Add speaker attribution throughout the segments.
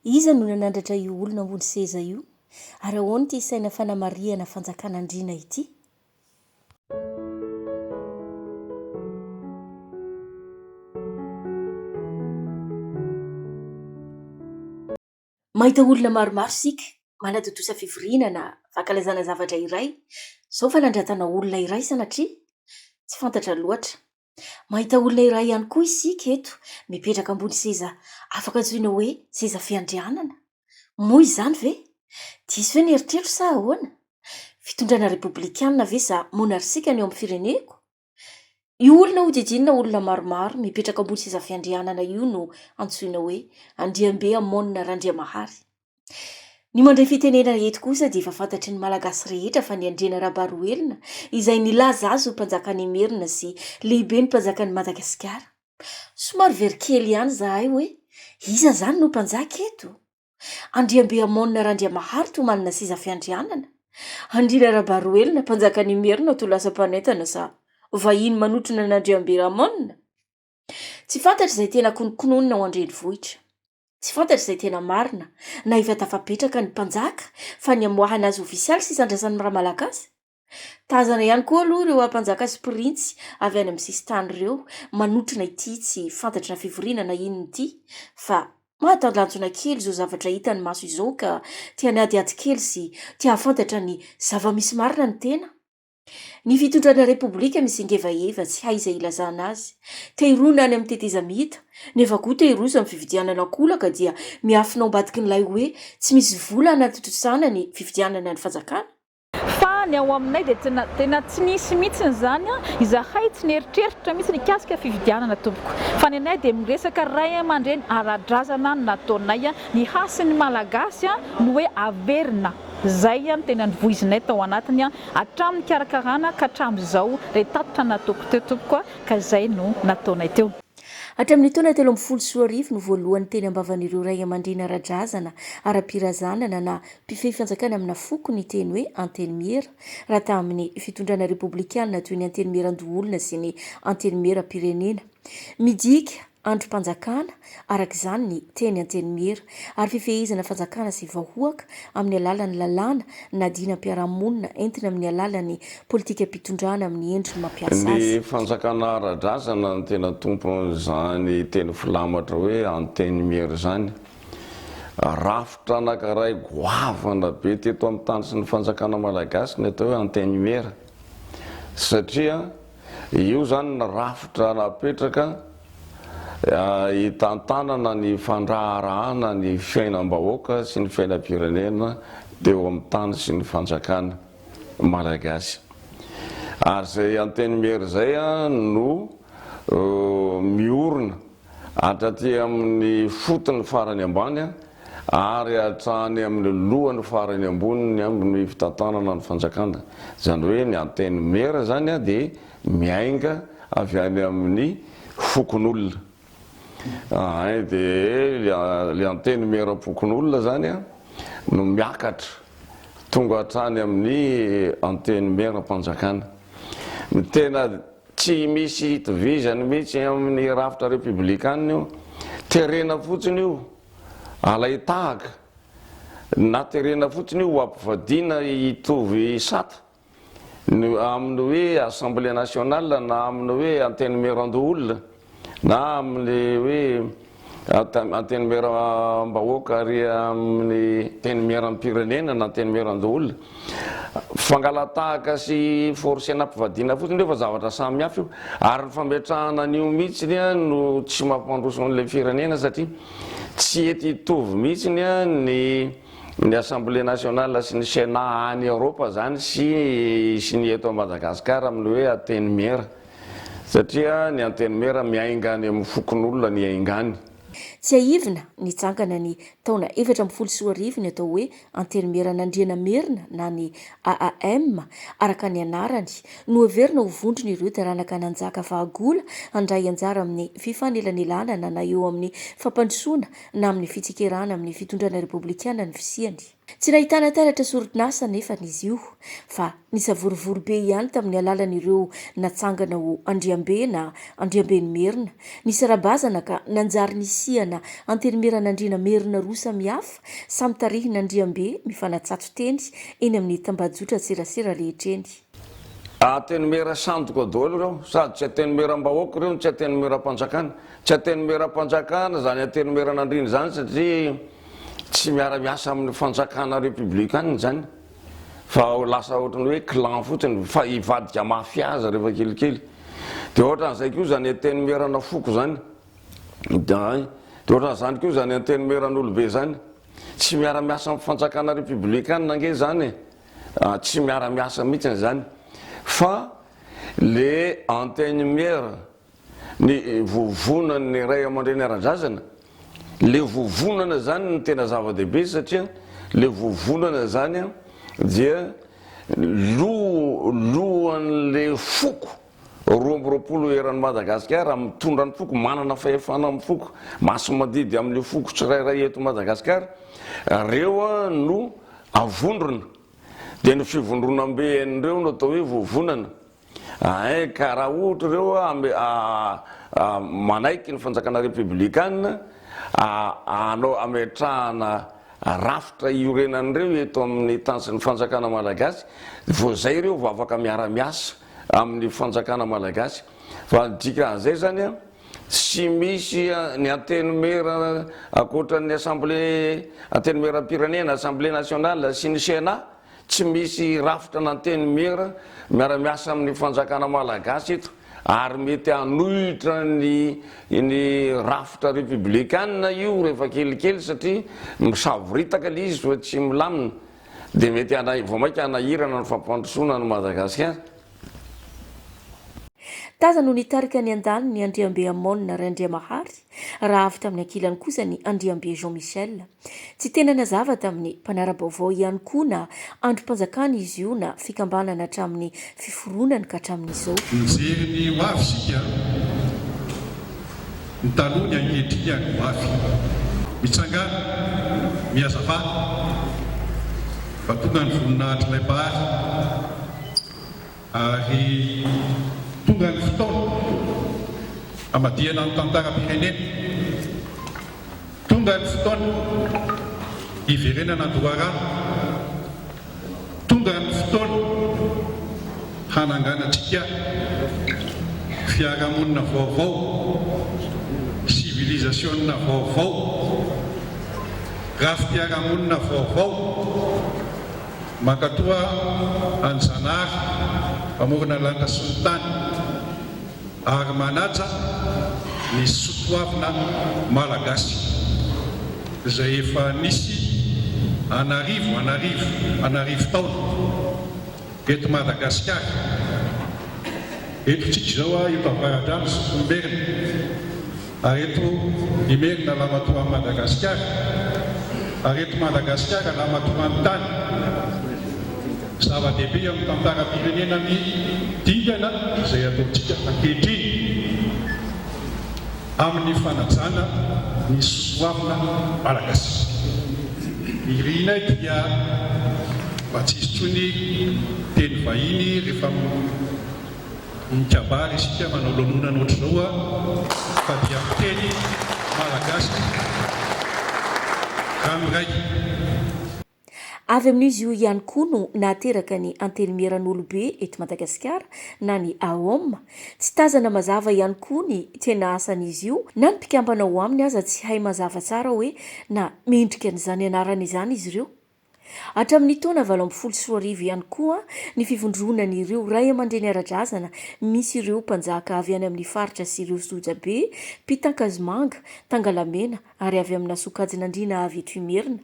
Speaker 1: Iza no nanandratra io olona ambony seza io? Ary ahoana ty saina fanamariana fanjakan'Andriana ity? Mahita olona maromaro sika manadodosa fivoriana fankalazana zavatra iray. Zao fa nandratana olona iray sanatria tsy fantatra loatra. Mahita olona iray ihany koa isika eto mipetraka ambony seza afaka antsoina hoe seza fiandrianana. Moa izany ve? Diso ve ny eritreritro sa ahoana? Fitondrana repoblikanina ve sa monarsiaka ny eo amin'ny fireneko? Io olona hodidinina olona maromaro mipetraka ambony seza fiandrianana io no antsoina hoe Andriambe Amonina Randriamahary. Ny mandray fitenena eto kosa dia efa fantatry ny malagasy rehetra fa ny Andriana Rabaroelina izay nilaza azy ho mpanjakan'ny Merina sy lehibe ny mpanjakan'ny Madagasikara. Somary very kely ihany zahay hoe iza zany no mpanjaka eto? Andriambe Amonina Randriamahary to manana seza fiandrianana. Andriana Rabaroelina mpanjakan'ny Merina to lasa mpanentana sa vahiny manotrona an'Andriambe Amonina? Tsy fantatra izay tena konokononina ao an-drenivohitra. Tsy fantatra izay tena marina na efa tafapetraka ny mpanjaka fa ny amoahana azy ofisialy sy isandrasan'ny raha malagasy. Tazana ihany koa aloha ireo mpanjaka sy printsy avy any amin'ny sisintany ireo manotrona ity tsy fantatra na fivoriana na inona ity fa mahatalanjona kely izao zavatra hitany maso izao ka tia niadiady kely sy tia hafantatra ny zava-misy marina ny tena. Ny fitondrana repoblika misingevaheva tsy hay izay ilazana azy. Tehirona any amin'ny teteza mihita, nefa koa tehirosa amin'ny fividianana kolaka dia miafina ao ambadiky n'ilay hoe tsy misy vola anaty ny fividianana ny fanjakana.
Speaker 2: Fa ny ao aminay dia tena tsy nisy mihitsy zany izahay tsy nieritreritra mihitsy nikasika fividianana tompoko. Fa ny anay dia miresaka ray aman-dreny ara-drazana nataonay ny hasin'ny malagasy no hoe averina. Zay tena nivoizinay tao anatiny hatramin'ny karakarana ka hatramin'izao ilay tatitra nataoko teo tompoko ka izay no nataonay teo.
Speaker 1: Hatramin'ny taona 13 no voalohan'ny teny ambavan'ireo ray aman-dreny ara-drazana ara-pirazanana na mpifehy fanjakana amina foko ny teny hoe anteny miera raha tamin'ny fitondrana repoblikanina toy ny anteny mieran-doholona sy ny anteny miera-pirenena. Midika androm-panjakana arak'izany ny teny anteny miera ary fifehezana fanjakana sy vahoaka amin'ny alalan'ny lalàna na dinam-piarahamonina entina amin'ny alalan'ny politika mpitondrana amin'ny endriny mampiasa azy.
Speaker 3: Ny fanjakana ara-drazana no tena tompon'izany teny filamatra hoe anteny miera zany. Rafitra anankiray goavana be teto amin'ny tany sy ny fanjakana malagasy ny atao hoe anteny miera. Satria io zany rafitra napetraka hitantanana ny fandraharahana ny fiainam-bahoaka sy ny fiainam-pirenena teo amin'ny tany sy ny fanjakana malagasy. Ary zay anteny miera zay no miorina hatraty amin'ny fotony farany ambany ary hatrany amin'ny lohany farany amboniny amin'ny fitantanana ny fanjakana. Zany hoe ny anteny miera zany dia miainga avy any amin'ny fokon'olona. Dia le anteny miera-pokon'olona zany no miakatra tonga hatrany amin'ny anteny miera-panjakana. Tena tsy misy itovizany mihitsy amin'ny rafitra republikanina io. Terena fotsiny io alaitahaka na terena fotsiny io ampivadina hitovy sata amin'ny hoe assemblée nationale na amin'ny hoe anteny miera-doholona na amin'ny hoe anteny miera-bahoaka ary amin'ny teny miera-pirenena na teny miera-doholona. Fangalatahaka sy forcena ampivadina fotsiny rehefa zavatra samy hafa io ary ny fametrahana an'io mihitsiny no tsy mampandroso an'ilay firenena satria tsy ety hitovy mihitsiny ny assemblée nationale sy ny sénat any Europa zany sy ny eto Madagasikara amin'ny hoe anteny miera. Satria ny anteny miera miainga any amin'ny fokon'olona ny aingany.
Speaker 1: Tsy aivina nitsangana ny taona 2014 ny atao hoe anteny miera-nandriana Merina na ny AAM araka ny anarany no heverina ho vondrona ireo taranaka nanjaka vahagola handray anjara amin'ny fifanelanelanana na eo amin'ny fampandrosoana na amin'ny fitsikerana amin'ny fitondrana repoblikanina ny fisiany. tsy nahitana taratra soronasa nefa n'izy io fa nisavorivory be ihany tamin'ny alalan'ireo natsangana ho andriambe na andriambeny merina nisy rabazana ka nanjary nisihana antenimerana andriana merina roa samihafa samy tarihina andriambe mifanatsatso teny eny amin'ny tambajotra serasera rehetreny.
Speaker 3: Atenimera sandoka daholo reo sady tsy atenimera-mbahoaka reo tsy atenimera-panjakana tsy atenimera-panjakana zany atenimera-nandriny zany satria tsy miara-miasa amin'ny fanjakana républicaine zany fa lasa ohatrany hoe clan fotsiny fa ivadika mafia aza rehefa kelikely dia ohatran'izay koa zany atenimerana foko zany dia ohatran'izany koa zany atenimeran'olobe zany tsy miara-miasa amin'ny fanjakana républicaine ange zany tsy miara-miasa mihitsiny zany fa le antenimera ny vovonany ray aman-dreny ara-drazana le vovonana zany ny tena zava-dehibe satria le vovonana zany dia lohan'le foko 20 eran'ny Madagasikara mitondra ny foko manana fahefana amin'ny foko maso madidy amin'le foko tsirairay eto Madagasikara reo no avondrona dia ny fivondronam-ben'ireo no atao hoe vovonana ka raha ohatra reo manaiky ny fanjakana républicaine anao ametrahana rafitra iorenan'ireo eto amin'ny tansin'ny fanjakana malagasy vo zay reo vo afaka miara-miasa amin'ny fanjakana malagasy fa dikan'izay zany tsy misy ny antenimera akoatran'ny assemblée antenimera-pirenena assemblée nationale sy ny sénat tsy misy rafitra n'antenimera miara-miasa amin'ny fanjakana malagasy eto ary mety hanohitra ny rafitra républicaine io rehefa kelikely satria misavoritaka le izy fa tsy milamina dia mety vo mainka hanahirana ny fampandrosoana ny Madagasikara.
Speaker 1: Taza no nitarika ny andany ny andriambe Amona ry Andriamahary raha avy tamin'ny ankilany kosa ny andriambe Jean Michel. Tsy tena nazava tamin'ny mpanara-baovao ihany koa na androm-panjakana izy io na fikambanana hatramin'ny fiforonany ka hatramin'izao.
Speaker 4: Mijery ny hoavy sika ny taloha ny ankehitriny any hoavy mitsangana miazava fa tonga ny voninahitry ilay mpahary ary tonga ny fotoana amadihana ny tantara-pirenena tonga ny fotoana iverenana doarano tonga ny fotoana hananganatsika fiarahamonina vaovao civilisationna vaovao raha fiarahamonina vaovao mankatoa anjanary amorona lanitra sy ny tany ary manaja ny sotoavina malagasy izay efa nisy anarivo taona eto Madagasikara eto tsika zao eto Avaradrano sy Merina ary eto Merina lamatoa amin'ny Madagasikara ary eto Madagasikara lamatoa amin'ny tany zava-dehibe amin'ny tantara-pirenena ny dingana izay ataontsika ankehitriny amin'ny fanajana ny sotoavina malagasy. Irina dia mba tsisy tsony teny vahiny rehefa mikabary isika manao lanonana ohatr'izao fa dia teny malagasy ranoray.
Speaker 1: Avy amin'izy io ihany koa no nateraka ny antenimiran'olobe eto Madagasikara na ny AOM. Tsy tazana mazava ihany koa ny tena asan'izy io na ny mpikambana ho aminy aza tsy hay mazava tsara hoe na mendrika n'izany anarana izany izy ireo. Hatramin'ny taona 2014 ihany koa ny fivondronan'ireo ray aman-dreny ara-drazana misy ireo mpanjaka avy any amin'ny faritra sy ireo Sojabe, Mpitan-Kazimanga, Tangalamena ary avy amina Sokajinandriana avy eto Merina.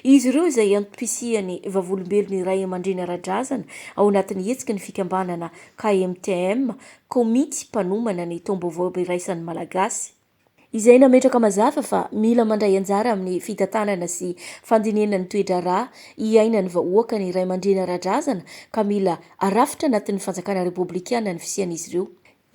Speaker 1: Izy ireo izay antom-pisihany vavolombelony ray aman-dreny ara-drazana ao anatin'ny hetsika ny fikambanana KMTM, Komity Mpanomana ny Taom-baovao Iraisan'ny Malagasy. Izay nametraka mazava fa mila mandray anjara amin'ny fitantanana sy fandinenany toe-draharaha iainany vahoaka ny ray aman-dreny ara-drazana ka mila arafitra anatin'ny fanjakana républicaine ny fisian'izy ireo.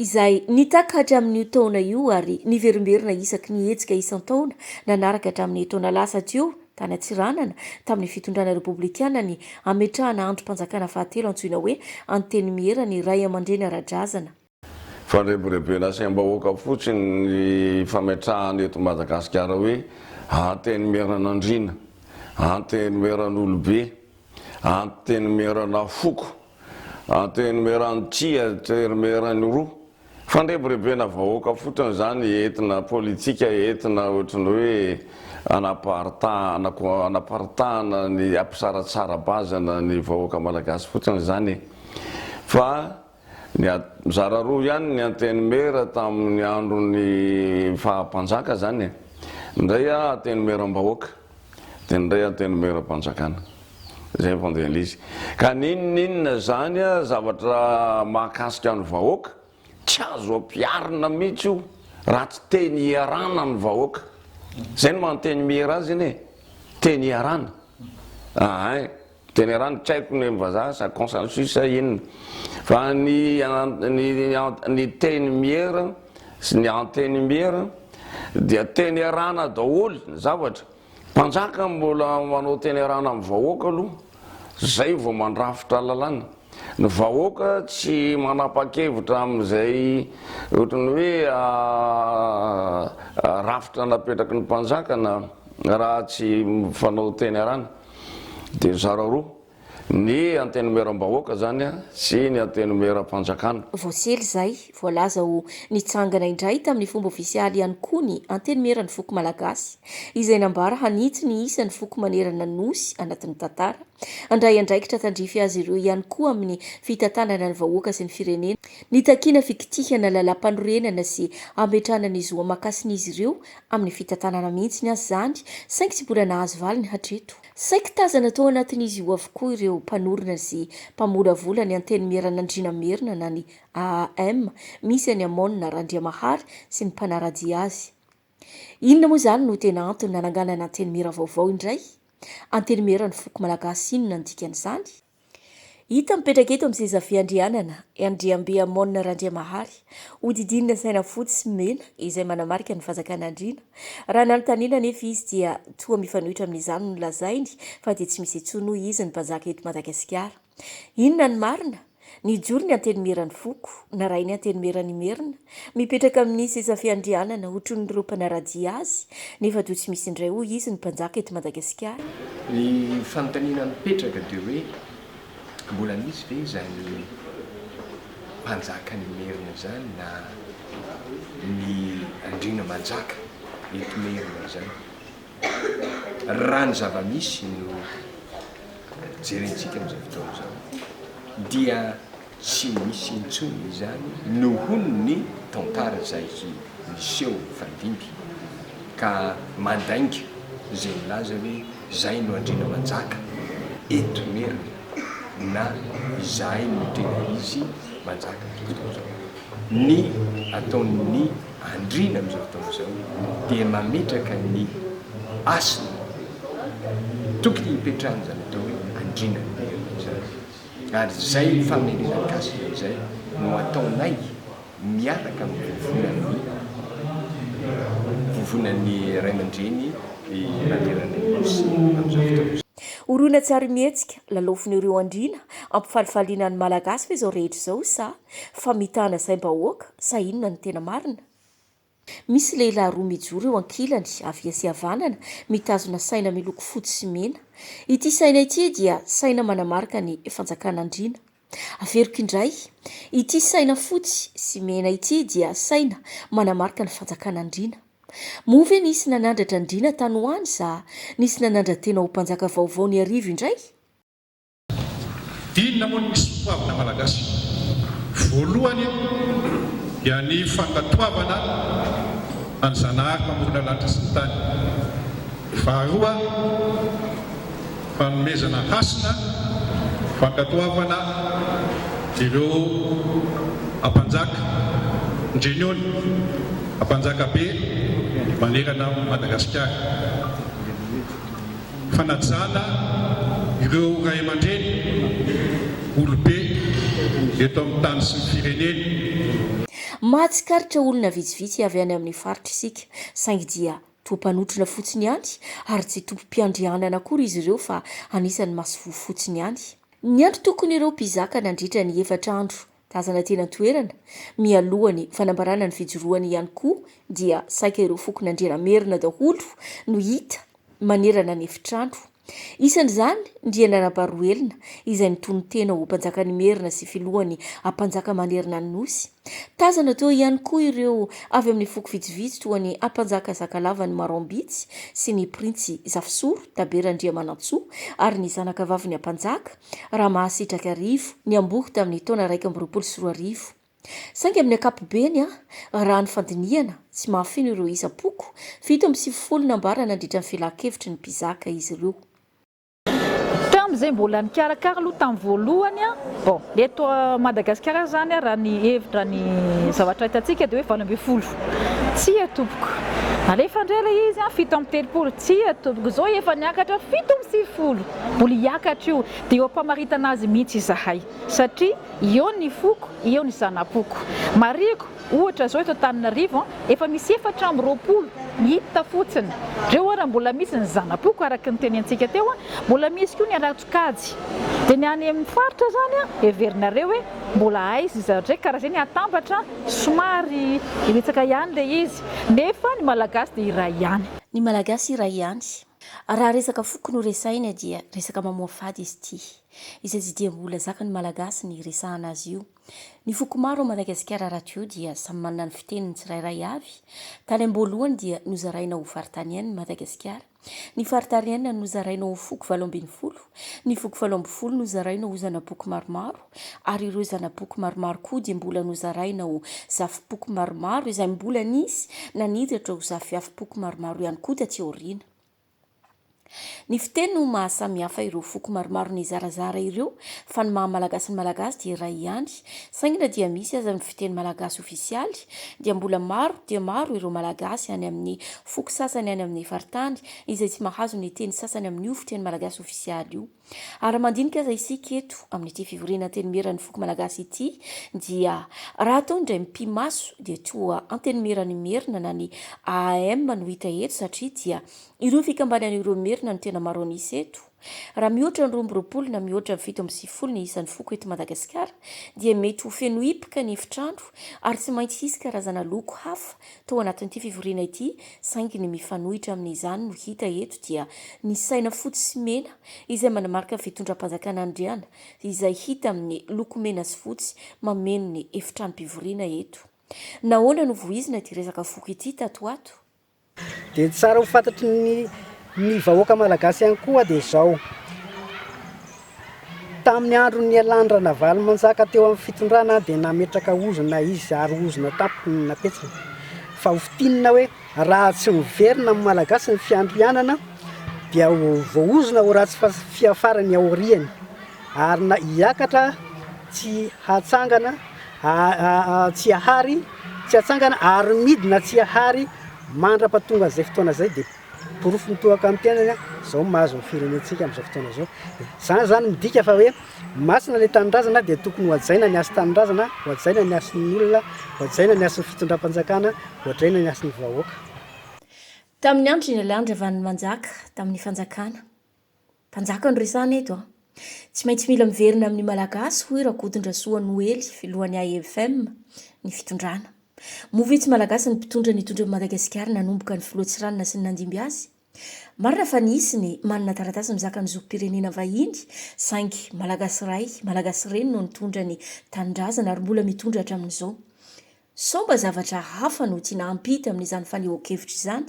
Speaker 1: Izay nitaka hatramin'io taona io ary niverimberina isaky ny hetsika isan-taona nanaraka hatramin'ny taona lasa teo tany Antsiranana tamin'ny fitondrana repoblikanina ny ametrahana androm-panjakana fahatelo antsoina hoe antenimihera ny ray aman-dreny ara-drazana.
Speaker 3: Fanrebirebena saim-bahoaka fotsiny ny fametrahana eto Madagasikara hoe antenimiheran'Andriana, antenimiheran'Olobe, antenimiheran'ny Foko, antenimiheran'ny Tsia, antenimiheran'ny Roa. Fandrebirebena vahoaka fotsiny zany entina politika, entina ohatrany hoe anaparitahana ny ampisaratsara-bazana ny vahoaka malagasy fotsiny zany. Fa mizara roa ihany ny antenimera tamin'ny andron'ny fahampanjaka zany. Indray antenimiheram-bahoaka, dia indray antenimiheram-panjakana. Zay fandehan'ilay izy. Ka ninona zany zavatra mahakasika ny vahoaka tsy azo ampiarina mihitsy io raha tsy teny iarana ny vahoaka. Zay no manteny mihera azy iny e, teny iarana. Teny iarana tsy haiko ny vazaha sa consensus sa inona. Fa ny teny mihera sy ny anteny mihera dia teny iarana daholo ny zavatra. Mpanjaka mbola manao teny iarana amin'ny vahoaka aloha, zay vao mandrafitra lalàna. Ny vahoaka tsy manapa-kevitra amin'izay ohatrany hoe rafitra napetraky ny mpanjakana raha tsy fanao teny iarana. Dia zara roa, ny antenimiheram-bahoaka zany sy ny antenimiheram-panjakana.
Speaker 1: Voasely zay voalaza ho nitsangana indray tamin'ny fomba ofisialy ihany koa ny antenimiheran'ny foko malagasy izay nambara hanitsy ny isan'ny foko manerana nosy anatin'ny tantara. Andray andraikitra tandrify azy ireo ihany koa amin'ny fitantanana ny vahoaka sy ny firenena. Ny takiana fikitihana lalam-panorenana sy ametrahana ny zoa makasin'izy ireo amin'ny fitantanana mihitsy ny azy zany, saingy tsy mbola nahazo valy ny hatreto. Saingy tazana tao anatin'izy io avokoa ireo mpanorona sy mpamolavola ny antenimiheran'Andriana Merina na ny AAM, misy any Amonina Randriamahary sy ny mpanaradia azy. Inona moa zany no tena antony nananganana antenimihera vaovao indray? Antenimiheran'ny foko malagasy inona ny dikan'izany? Hita mipetraka eto amin'ny seza fiandrianana Andriambe Amonina Randriamahary, hodidinina saina fotsy sy mena izay manamarika ny fanjakan'Andriana. Raha nanontaniana nefa izy dia toa mifanohitra amin'izany no lazainy fa dia tsy misy intsony hoy izy ny mpanjaka eto Madagasikara. Inona ny marina? Ny joro ny antenimiheran'ny foko, naray ny antenimiheran'ny merina, mipetraka amin'ny seza fiandrianana ohatran'ireo mpanaradia azy, nefa toa tsy misy indray hoy izy ny mpanjaka eto Madagasikara.
Speaker 5: Ny fanontaniana mipetraka dia hoe mbola misy ve zany mpanjaka ny merina zany na ny Andriana manjaka eto merina zany. Raha ny zava-misy no jerentsika amin'izay fotoana izao dia tsy misy intsony zany nohony ny tantara zay miseho fandimby ka mandainga zay milaza hoe zay no Andriana manjaka eto merina na izay no tena izy manjaka fotoana izao. Ny ataon'ny Andriana amin'izao fotoana izao dia mametraka ny asiny tokony hipetrahany zany atao hoe Andriana merina zany. Ary zay famerenany gasina izay no ataonay miaraka amin'ny vovonan'ny ray aman-dreny manerana nosy amin'izao fotoana.
Speaker 1: Orona tsary mihetsika lalaofin'ireo Andriana ampifalifaliana ny malagasy fa izao rehetra izao sa fa mitana saim-bahoaka sa inona ny tena marina? Misy lehilahy roa mijoro eo ankilany avia sy havanana mitazona saina miloko fotsy sy mena. Ity saina ity dia saina manamarika ny fanjakan'Andriana. Averiko indray, ity saina fotsy sy mena ity dia saina manamarika ny fanjakan'Andriana. Moa ve nisy nanandratra Andriana tany ho any sa nisy nanandratra tena ho mpanjaka vaovao ny arivo indray?
Speaker 4: Inona moa ny misy fitoavana malagasy? Voalohany dia ny fankatoavana any Zanahary mpamorona lanitra sy ny tany. Faharoa, fanomezana hasina, fankatoavana ireo ampanjaka ndreniony, ampanjaka be manerana Madagasikara. Fanajana ireo ray aman-dreny olobe eto amin'ny tany sy ny fireneny.
Speaker 1: Mahatsikaritra olona vitsivitsy avy any amin'ny faritra isika, saingy dia toam-panotrona fotsiny ihany ary tsy tompo-piandrianana akory izy ireo fa anisan'ny masofo fotsiny ihany. Ny andro tokony ireo mpizaka nandritra ny 4 andro tazana tena toerana mialohany fanambarana ny fijoroany ihany koa dia saika ireo fokony andrena-merina daholo no hita manerana ny efitrandro. Isan'izany ndriana Rabaroelina izay nitony tena ho mpanjakany merina sy filohany ampanjaka manerina ny nosy. Tazana teo ihany koa ireo avy amin'ny foko vitsivitsy toa ny ampanjaka Zakalava ny Maroambitsy sy ny Printsy Zafisoro Taberandriamanantsoa ary ny zanaka vavy ny ampanjaka Ramahasitraka Arivo ny amboky tamin'ny taona 2024. Saingy amin'ny ankapobeny raha ny fandiniana tsy mahafino ireo isa-poko 770 nambara nandritra ny filan-kevitry ny mpizaka izy ireo.
Speaker 2: Zay mbola nikarakara aloha tamin'ny voalohany bon eto Madagasikara zany raha ny hevitra ny zavatra hitantsika dia hoe 20 tsy tompoko alefa ndrela izy 7 tsy tompoko zao efa niakatra 7 mbola hiakatra io dia eo ampamaritana azy mihitsy izahay satria eo ny foko eo ny zanapoko mariko ohatra zao eto Antananarivo efa misy 420 hita fotsiny reo raha mbola misy ny zanapoko araka ny tenentsika teo mbola misy koa ny anatrokajy dia ny any amin'ny faritra zany heverinareo hoe mbola aizy zareo karaha zay ny atambatra somary iretsaka ihany le izy nefa ny malagasy dia iray ihany.
Speaker 1: Ny malagasy iray ihany. Raha resaka foko no resaina dia resaka mamoafady izy ity izay tsy dia mbola zaka ny malagasy ny resahana azy io. Ny foko maro Madagasikara rahateo dia samy manana ny fiteniny tsirairay avy. Tany am-boalohany dia nozaraina ho faritaniana Madagasikara. Ny faritaniana nozaraina ho foko 720. Ny foko 720 nozaraina ho zanapoko maromaro ary ireo zanapoko maromaro koa dia mbola nozaraina ho zafipoko maromaro izay mbola nisy naniditra ho zafiafipoko maromaro ihany koa taty aoriana. Ny fiteny no mahasamihafa ireo foko maromaro ny zarazara ireo fa ny maha-malagasy ny malagasy dia iray ihany. Saingina dia misy aza ny fiteny malagasy ofisialy dia mbola maro dia maro ireo malagasy any amin'ny foko sasany any amin'ny faritany izay tsy mahazo ny teny sasany amin'io fiteny malagasy ofisialy io. Ary mandinika aza isika eto amin'ity fivoriana teny merany foko malagasy ity dia raha atao indray mpimaso dia toa anteny merany merina na ny AM no hita eto satria dia ireo fikambanana ireo merina no tena maro anisy eto. Raha mihoatra ny 20 na mihoatra ny 7 ny isan'ny foko eto Madagasikara dia mety ho feno hipoka ny efitrandro ary tsy maintsy hisy karazana loko hafa tao anatin'ity fivoriana ity saingy ny mifanohitra amin'izany no hita eto dia ny saina fotsy sy mena izay manamarika fitondram-panjakana Andriana izay hita amin'ny loko mena sy fotsy mameno ny efitrano-pivoriana eto. Nahoana no voizina ity resaka foko ity tatoato?
Speaker 6: Dia tsara ho fantatry ny vahoaka malagasy ihany koa dia izao. Tamin'ny andro ny Alandra Navaly manjaka teo amin'ny fitondrana dia nametraka ozona izy ary ozona tampony napetsana. Fa ho fitinina hoe raha tsy miverina amin'ny malagasy ny fiandrianana dia voaozona ho ratsy fiafarany aoriany ary na hiakatra tsy hatsangana tsy ahary tsy hatsangana ary midina tsy ahary mandra-pahatonga zay fotoana zay dia porofo mitoaka amin'ny tenany zao mahazo ny firenentsika amin'izao fotoana zao. Zany zany midika fa hoe masina ilay tanindrazana dia tokony hoajaina ny asy tanindrazana, hoajaina ny asy ny olona, hoajaina ny asy ny fitondram-panjakana, hoajaina ny asy ny vahoaka.
Speaker 1: Tamin'ny andro ny Alandra Van'ny Manjaka tamin'ny fanjakana. Mpanjaka no resahana eto tsy maintsy mila miverina amin'ny malagasy hoy Rakotondrasoa Noely filohan'ny AFM ny fitondrana. Movitsy malagasy ny mpitondra nitondra Madagasikara nanomboka ny filohatsiranina sy ny nandimby azy. Marina fa nisy ny manana taratasy mizaka ny zokim-pirenena vahiny saingy malagasy ray, malagasy reny no nitondra ny tanindrazana ary mbola mitondra hatramin'izao. Somba zavatra hafa no tiana hampita amin'izany fanehoan-kevitra izany.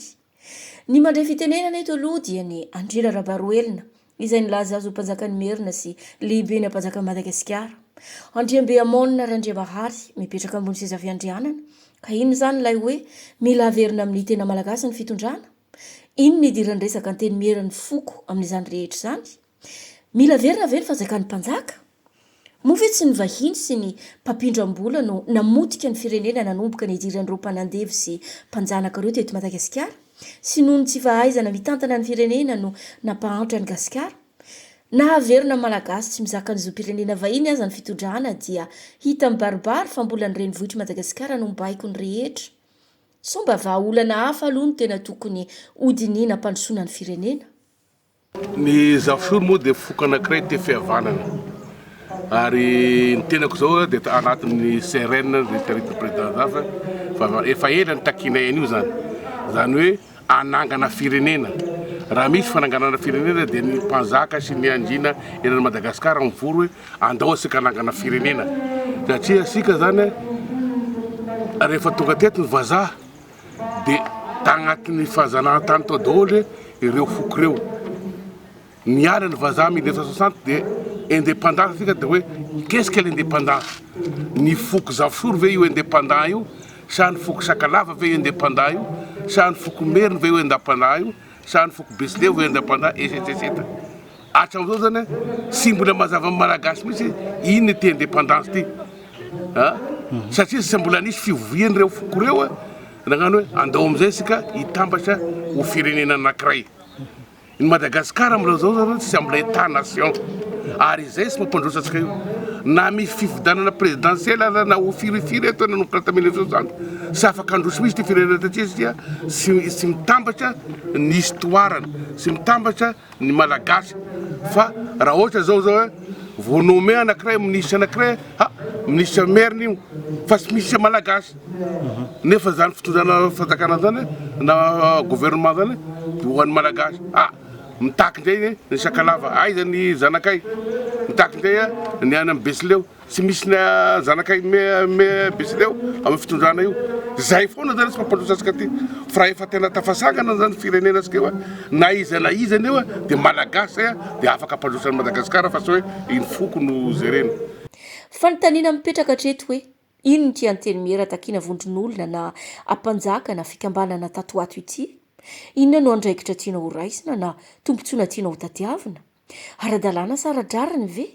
Speaker 1: Ny mandray fitenenana eto aloha dia ny Andrina Rabaroelina izay nilaza azy ho mpanjakany merina sy lehibe ny mpanjaka Madagasikara. Andriambeamonina Randriambahary mipetraka ambony seza fiandrianana. Ka ino zany ilay hoe mila averina amin'ny tena malagasy ny fitondrana? Ino ny idiran'ny resaka anteny merany foko amin'izany rehetra izany? Mila averina ve ny fanjakan'ny mpanjaka? Movitsy ny vahiny sy ny mpampindram-bola no namotika ny firenena nanomboka ny idiran'ireo mpanandevy sy mpanjanaka ireo teto Madagasikara sy noho ny tsy fahaizana mitantana ny firenena no nampahantra ny Gasikara. Na averina malagasy tsy mizaka ny zokim-pirenena vahiny aza ny fitondrana dia hita mibaribary fa mbola ny renivohitra Madagasikara no mibaiko ny rehetra. so mba vahaolana hafa aloha no tena tokony hodiniana mpandrosoana ny firenena.
Speaker 7: Ny zavosoro moa dia foko anankiray te fihavanana ary ny tenako zao dia anatin'ny CRN retraite président zafa fa efa ela ny takinay an'io zany hoe anangana firenena. Raha misy fananganana firenena dia ny mpanjaka sy ny andriana eran'ny Madagasikara mivory hoe andao asika anangana firenena satria asika zany rehefa tonga teto ny vazaha dia tagnatin'ny fahazanahantany tao daholo ireo foko ireo. Niala ny vazaha 1960 dia indépendance asika dia hoe qu'est-ce que l'indépendance? Ny foko zavosoro ve io indépendant io, sa ny foko sakalava ve io indépendant io, sa ny foko merina ve io indépendant io, sa ny foko besileo ve io indépendant etc. Hatram'izao zany sy mbola mazava malagasy mihitsy ino ty indépendance ty satria sy mbola nisy fivoviany ireo foko ireo nagnano hoe andao amizay sika hitambatra ho firenena anankiray. Ny Madagasikara am'izao zany tsy mbola état nation ary izay sy mampandrosa atsika io na misy fifidanana présidentielle na ho firifiry eto nanomboka 1960 sy afaka androso misy ty firenena satria sy mitambatra ny histoirany sy mitambatra ny malagasy fa raha ohatra zao vonome anankiray ministre anankiray ministre merina io fa sy misy malagasy nefa zany fitondrana fanjakana zany na gouvernement zany ho an'ny malagasy mitaky ndray ny sakalava aiza ny zanakay mitaky ndray ny any amin'ny besileo sy misy ny zanakay me besileo amin'ny fitondrana io zay foana zany sy mampandrosa asika ty fa raha efa tena tafasangana zany firenena asika io na izany io dia malagasy dia afaka ampandrosan'ny Madagasikara fa sy hoe iny foko no jerena.
Speaker 1: Fanontaniana mipetraka hatreto hoe ino ny tianteny mihera takiana vondron'olona na ampanjaka na fikambanana tato ato ity? Inona no andraikitra tiana ho raisina na tombontsoana tiana ho tadiavina? Ara-dalàna sa ara-drariny ve?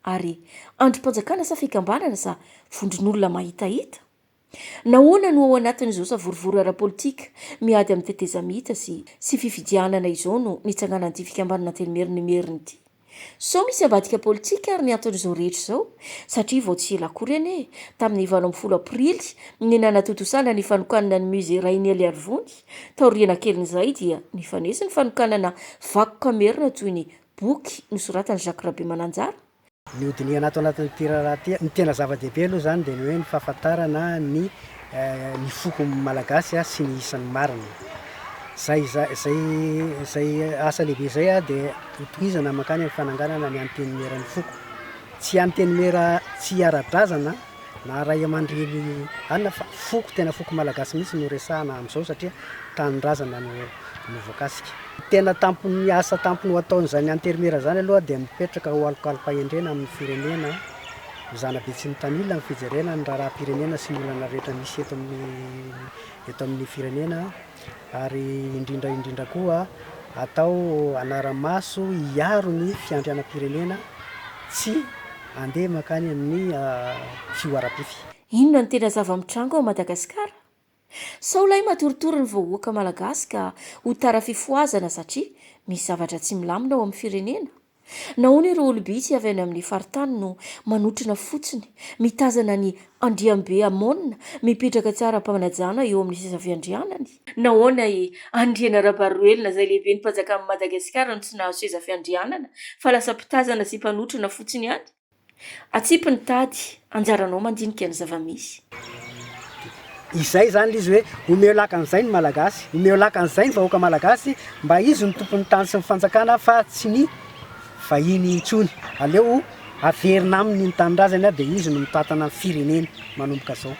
Speaker 1: Ary androm-panjakana sa fikambanana sa vondron'olona mahitahita? Nahoana no ao anatin'izao sa vorovory ara-politika miady amin'ny tetezamita sy fifidianana izao no nitsanganan'ity fikambanana telomerina ity? So misy ambadika politika ary ny anton'izao rehetra izao satria vao tsy ela akory anie tamin'ny 20 aprily ny nanatotosana ny fanokanana ny musée Rainely Arvony taoriana kelin'izay dia nifanesy ny fanokanana vakoka merina toy ny boky nosoratany Jacques Rabe Mananjara.
Speaker 6: Ny hodiniana ato anatin'ny tiraraha ny tena zava-dehibe aloha zany dia ny hoe ny fahafantarana ny foko malagasy sy ny isan'ny marina. Zay asa lehibe zay dia hotohizana makany amin'ny fananganana ny anteny mera ny foko. Tsy anteny mera tsy ara-drazana na ray aman-dreny anona fa foko tena foko malagasy mihitsy no resahana amin'izao satria tanindrazana no voakasika. Tena tampony asa tampony ho ataon'izany anterimera zany aloha dia mipetraka ho alokalopahendrena amin'ny firenena zanabe tsy mitanila amin'ny fijerena ny raharaha-pirenena sy ny olana rehetra misy eto amin'ny firenena ary indrindra koa atao anara-maso hiaro ny fiandrianam-pirenena tsy andeha makany amin'ny fioaram-pify.
Speaker 1: Inona ny tena zava-mitrango ao Madagasikara? Saolay matoritory ny vahoaka malagasy ka ho tara fifoazana satria misy zavatra tsy milamina ao amin'ny firenena. Nahoana ireo olobidy avy any amin'ny faritany no manotrina fotsiny mitazana ny andriambe Amona mipetraka tsara mpamanajana eo amin'ny seza fiandrianany? Nahoana andriana Rabaroelina izay lehibe ny mpanjaka amin'ny Madagasikara no tsy nahazo seza fiandrianana fa lasa mpitazana sy mpanotrina fotsiny ihany? Atsipy ny tady anjaranao mandinika ny zava-misy.
Speaker 6: Izay zany izy hoe omeo lakan'izay ny malagasy, omeo lakan'izay ny vahoaka malagasy mba izy ny tompon'ny tany sy ny fanjakana fa tsy ny vahiny intsony. Aleo averina aminy ny tanindrazana dia izy no mitatana ny firenena manomboka zao.